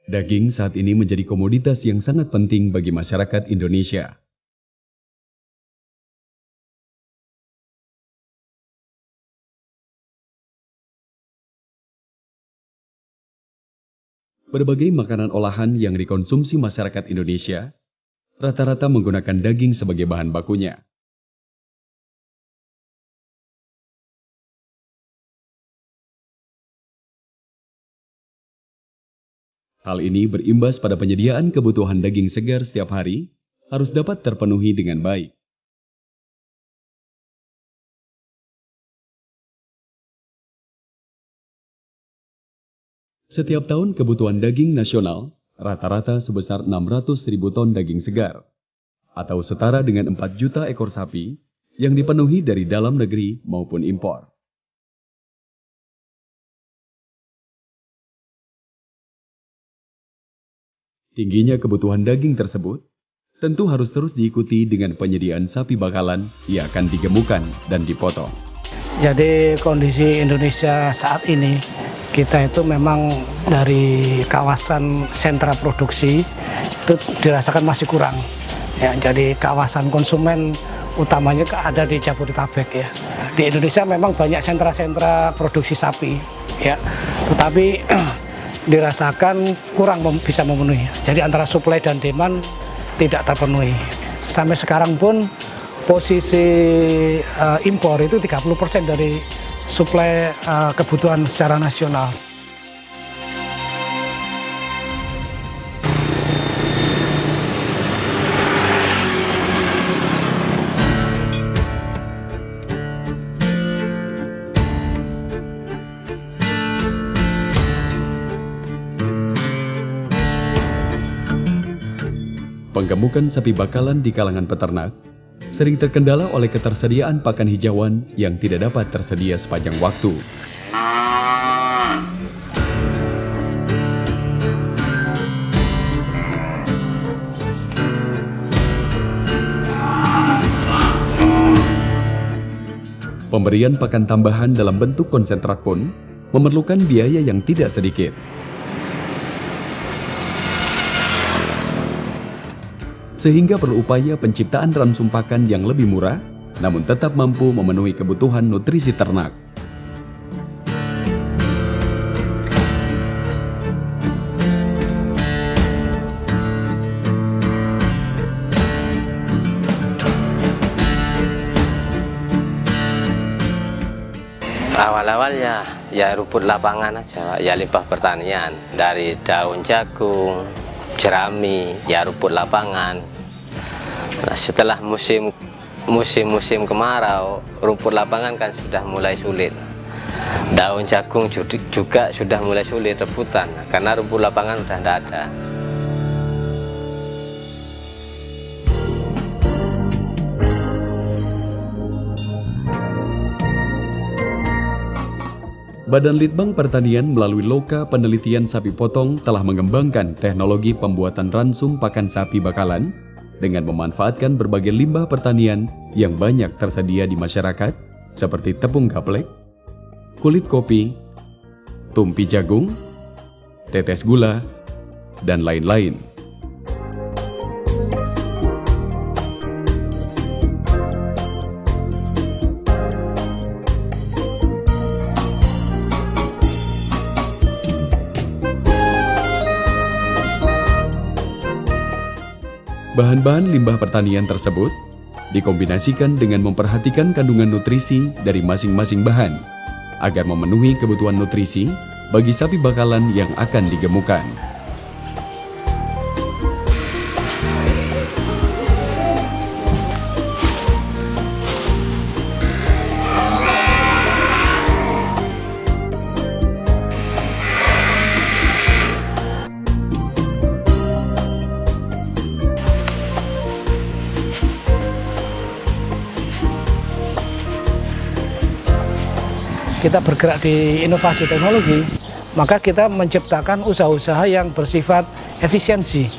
Daging saat ini menjadi komoditas yang sangat penting bagi masyarakat Indonesia. Berbagai makanan olahan yang dikonsumsi masyarakat Indonesia rata-rata menggunakan daging sebagai bahan bakunya. Hal ini berimbas pada penyediaan kebutuhan daging segar setiap hari harus dapat terpenuhi dengan baik. Setiap tahun kebutuhan daging nasional rata-rata sebesar 600.000 ton daging segar, atau setara dengan 4 juta ekor sapi yang dipenuhi dari dalam negeri maupun impor. Tingginya kebutuhan daging tersebut tentu harus terus diikuti dengan penyediaan sapi bakalan yang akan digemukkan dan dipotong. Jadi kondisi Indonesia saat ini, kita itu memang dari kawasan sentra produksi itu dirasakan masih kurang. Ya, jadi kawasan konsumen utamanya ada di Jabodetabek ya. Di Indonesia memang banyak sentra-sentra produksi sapi ya. Tetapi dirasakan kurang bisa memenuhi. Jadi antara supply dan demand tidak terpenuhi. Sampai sekarang pun posisi impor itu 30% dari suplai kebutuhan secara nasional. Penggemukan sapi bakalan di kalangan peternak sering terkendala oleh ketersediaan pakan hijauan yang tidak dapat tersedia sepanjang waktu. Pemberian pakan tambahan dalam bentuk konsentrat pun memerlukan biaya yang tidak sedikit. Sehingga perlu upaya penciptaan ransum pakan yang lebih murah, namun tetap mampu memenuhi kebutuhan nutrisi ternak. Awal-awal ya rumput lapangan aja, ya limbah pertanian dari daun jagung, jerami, ya rumput lapangan. Nah, setelah musim kemarau, rumput lapangan kan sudah mulai sulit. Daun jagung juga sudah mulai sulit rebutan karena rumput lapangan sudah tidak ada. Badan Litbang Pertanian melalui Loka Penelitian Sapi Potong telah mengembangkan teknologi pembuatan ransum pakan sapi bakalan dengan memanfaatkan berbagai limbah pertanian yang banyak tersedia di masyarakat seperti tepung gaplek, kulit kopi, tumpi jagung, tetes gula, dan lain-lain. Bahan-bahan limbah pertanian tersebut dikombinasikan dengan memperhatikan kandungan nutrisi dari masing-masing bahan agar memenuhi kebutuhan nutrisi bagi sapi bakalan yang akan digemukkan. Kita bergerak di inovasi teknologi, maka kita menciptakan usaha-usaha yang bersifat efisiensi.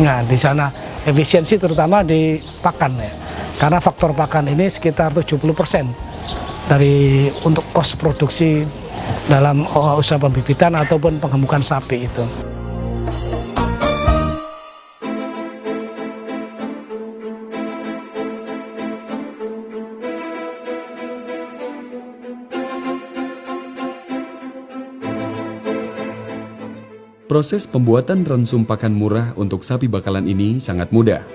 Nah, di sana efisiensi terutama di pakan ya. Karena faktor pakan ini sekitar 70% dari untuk kos produksi dalam usaha pembibitan ataupun penggemukan sapi itu. Proses pembuatan ransum pakan murah untuk sapi bakalan ini sangat mudah.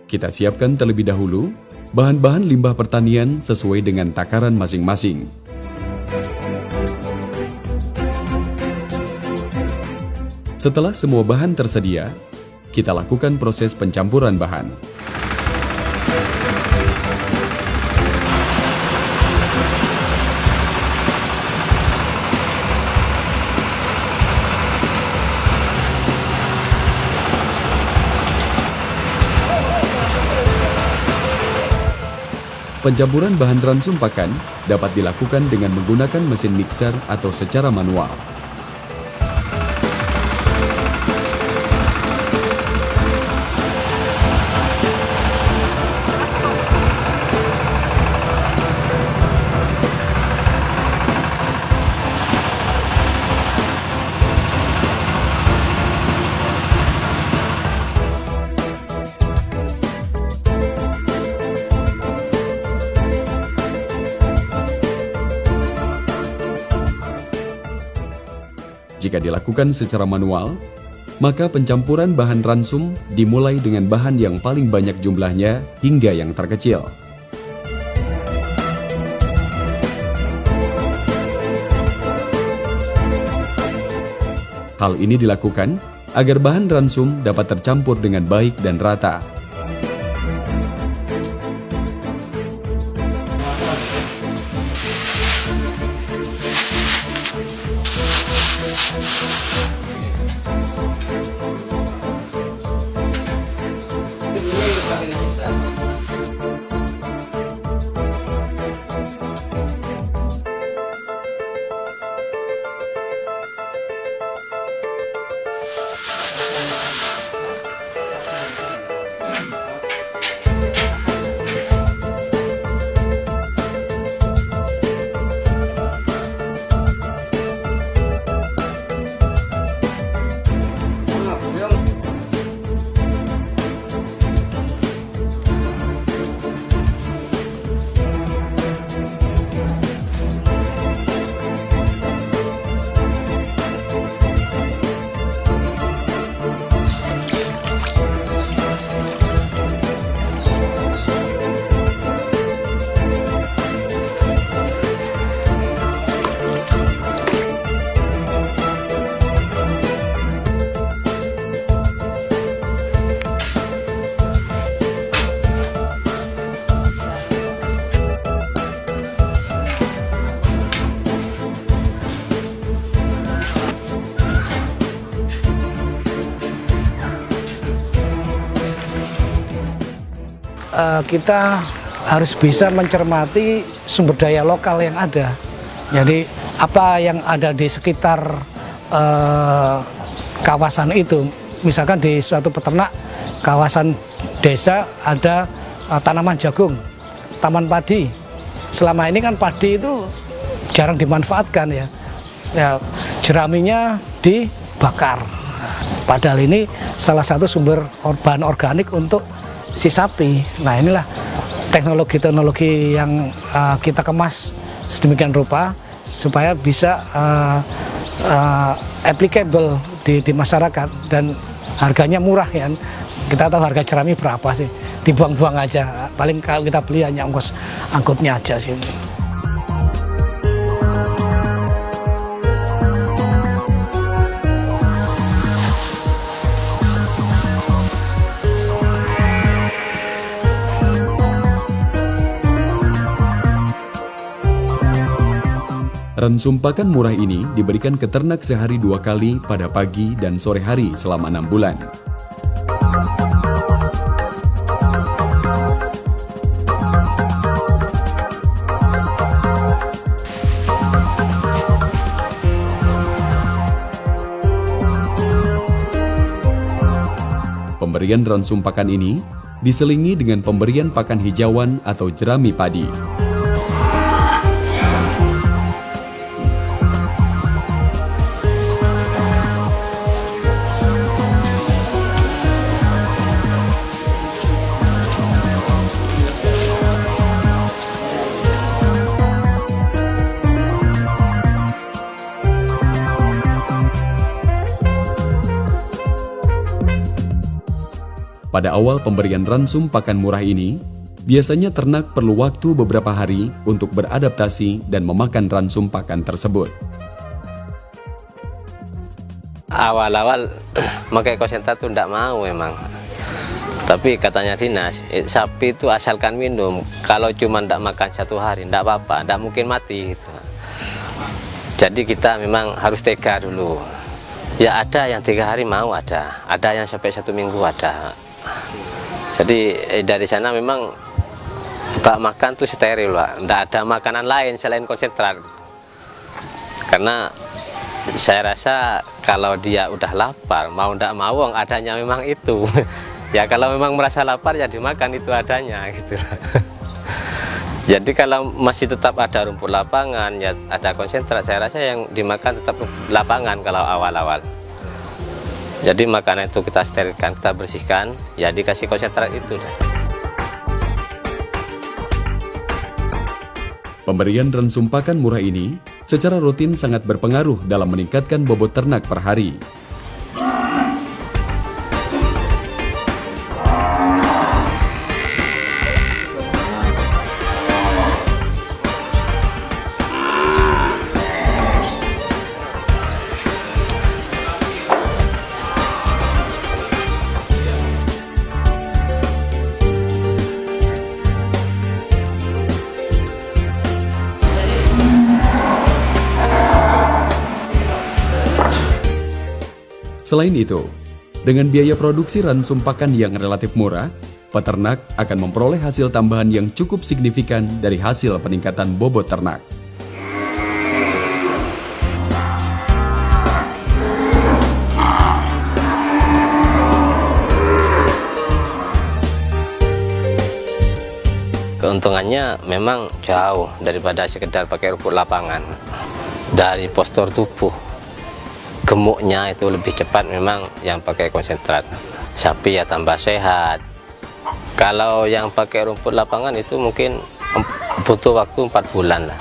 Kita siapkan terlebih dahulu bahan-bahan limbah pertanian sesuai dengan takaran masing-masing. Setelah semua bahan tersedia, kita lakukan proses pencampuran bahan. Pencampuran bahan ransum pakan dapat dilakukan dengan menggunakan mesin mixer atau secara manual. Jika dilakukan secara manual, maka pencampuran bahan ransum dimulai dengan bahan yang paling banyak jumlahnya hingga yang terkecil. Hal ini dilakukan agar bahan ransum dapat tercampur dengan baik dan rata. Kita harus bisa mencermati sumber daya lokal yang ada. Jadi apa yang ada di sekitar kawasan itu, misalkan di suatu peternak kawasan desa ada tanaman jagung, taman padi. Selama ini kan padi itu jarang dimanfaatkan ya. Jeraminya dibakar. Padahal ini salah satu sumber bahan organik untuk si sapi. Nah, inilah teknologi-teknologi yang kita kemas sedemikian rupa supaya bisa applicable di masyarakat dan harganya murah ya. Kita tahu harga jerami berapa sih, dibuang-buang aja. Paling kalau kita beli hanya ongkos angkutnya aja sih. Ransum pakan murah ini diberikan ke ternak sehari 2 kali pada pagi dan sore hari selama 6 bulan. Pemberian ransum pakan ini diselingi dengan pemberian pakan hijauan atau jerami padi. Pada awal pemberian ransum pakan murah ini, biasanya ternak perlu waktu beberapa hari untuk beradaptasi dan memakan ransum pakan tersebut. Awal-awal pakai konsentrat tuh enggak mau memang. Tapi katanya dinas, sapi itu asalkan minum, kalau cuma enggak makan 1 hari, enggak apa-apa, enggak mungkin mati gitu. Jadi kita memang harus tega dulu. Ya ada yang 3 hari mau, ada yang sampai 1 minggu ada. Jadi dari sana memang bak makan tuh steril, Pak. Enggak ada makanan lain selain konsentrat. Karena saya rasa kalau dia udah lapar, mau enggak mau adanya memang itu. Ya kalau memang merasa lapar ya dimakan itu adanya gitu. Jadi kalau masih tetap ada rumput lapangan, ya ada konsentrat, saya rasa yang dimakan tetap lapangan kalau awal-awal. Jadi makanan itu kita sterilkan, kita bersihkan, ya dikasih konsentrat itu. Pemberian ransum pakan murah ini secara rutin sangat berpengaruh dalam meningkatkan bobot ternak per hari. Selain itu, dengan biaya produksi ransum pakan yang relatif murah, peternak akan memperoleh hasil tambahan yang cukup signifikan dari hasil peningkatan bobot ternak. Keuntungannya memang jauh daripada sekedar pakai rumput lapangan. Dari postur tubuh, gemuknya itu lebih cepat memang yang pakai konsentrat. Sapi ya tambah sehat. Kalau yang pakai rumput lapangan itu mungkin butuh waktu 4 bulan lah.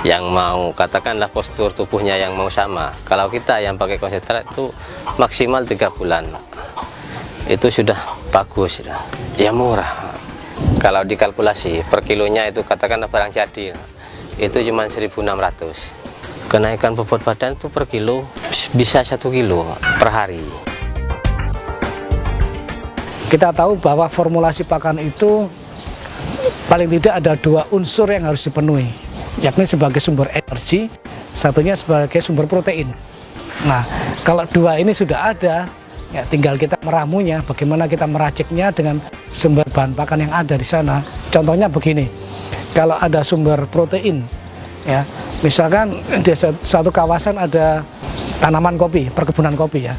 Yang mau katakanlah postur tubuhnya yang mau sama. Kalau kita yang pakai konsentrat itu maksimal 3 bulan. Itu sudah bagus, ya murah. Kalau dikalkulasi per kilonya itu katakanlah barang jadi, itu cuma 1.600. Kenaikan bobot badan itu per kilo bisa 1 kilo per hari. Kita tahu bahwa formulasi pakan itu paling tidak ada 2 unsur yang harus dipenuhi, yakni sebagai sumber energi, satunya sebagai sumber protein. Nah, kalau 2 ini sudah ada, ya tinggal kita meramunya, bagaimana kita meraciknya dengan sumber bahan pakan yang ada di sana. Contohnya begini, kalau ada sumber protein, ya misalkan di suatu kawasan ada tanaman kopi, perkebunan kopi ya.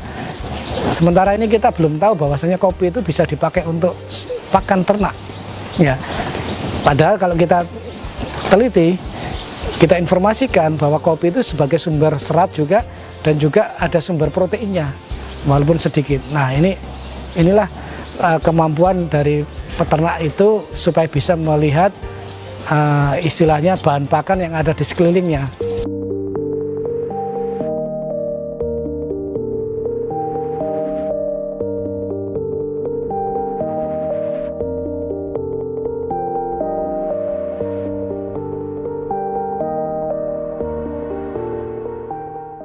Sementara ini kita belum tahu bahwasanya kopi itu bisa dipakai untuk pakan ternak. Ya. Padahal kalau kita teliti, kita informasikan bahwa kopi itu sebagai sumber serat juga dan juga ada sumber proteinnya walaupun sedikit. Nah, inilah kemampuan dari peternak itu supaya bisa melihat istilahnya bahan pakan yang ada di sekelilingnya.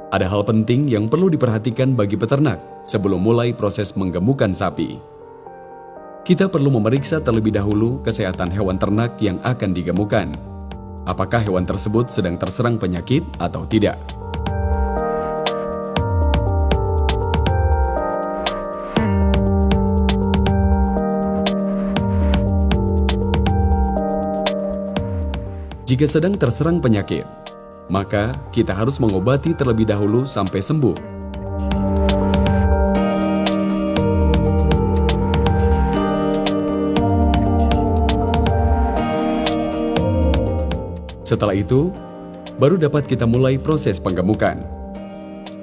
Ada hal penting yang perlu diperhatikan bagi peternak sebelum mulai proses menggemukkan sapi. Kita perlu memeriksa terlebih dahulu kesehatan hewan ternak yang akan digemukkan. Apakah hewan tersebut sedang terserang penyakit atau tidak? Jika sedang terserang penyakit, maka kita harus mengobati terlebih dahulu sampai sembuh. Setelah itu, baru dapat kita mulai proses penggemukan.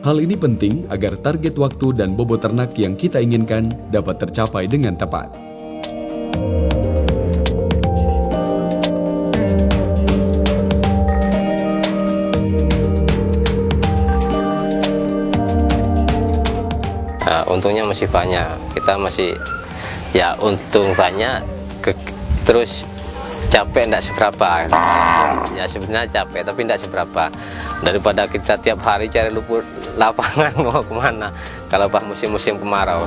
Hal ini penting agar target waktu dan bobot ternak yang kita inginkan dapat tercapai dengan tepat. Untungnya masih banyak, kita masih ya untung banyak, terus capek enggak seberapa. Ya sebenarnya capek tapi enggak seberapa, daripada kita tiap hari cari rumput lapangan mau kemana kalau pas musim-musim kemarau.